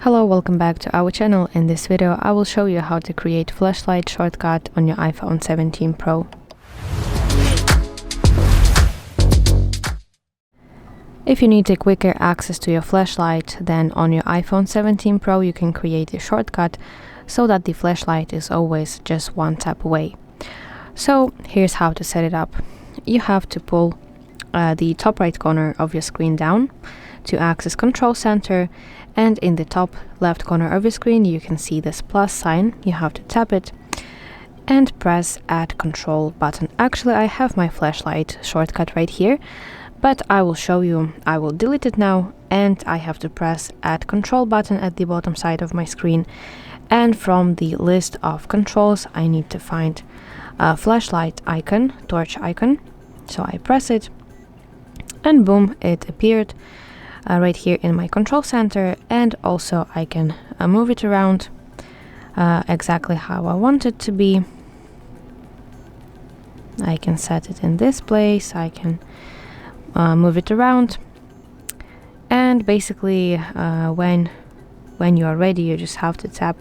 Hello, welcome back to our channel. In this video I will show you how to create flashlight shortcut on your iPhone 17 Pro. If you need a quicker access to your flashlight, then on your iPhone 17 Pro you can create a shortcut so that the flashlight is always just one tap away. So here's how to set it up. You have to pull the top right corner of your screen down to access Control Center, and in the top left corner of your screen you can see this plus sign. You have to tap it and press Add Control button. Actually, I have my flashlight shortcut right here, but I will show you. I will delete it now, and I have to press Add Control button at the bottom side of my screen, and from the list of controls I need to find a flashlight icon, torch icon. So I press it and boom, it appeared right here in my control center, and also I can move it around exactly how I want it to be. I can set it in this place, I can move it around, and basically when you are ready you just have to tap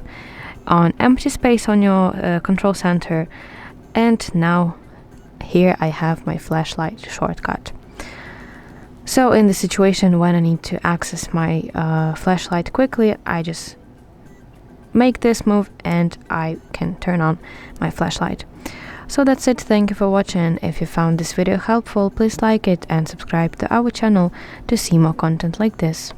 on empty space on your control center, and now here I have my flashlight shortcut. So in the situation when I need to access my flashlight quickly, I just make this move and I can turn on my flashlight. So that's it. Thank you for watching. If you found this video helpful, please like it and subscribe to our channel to see more content like this.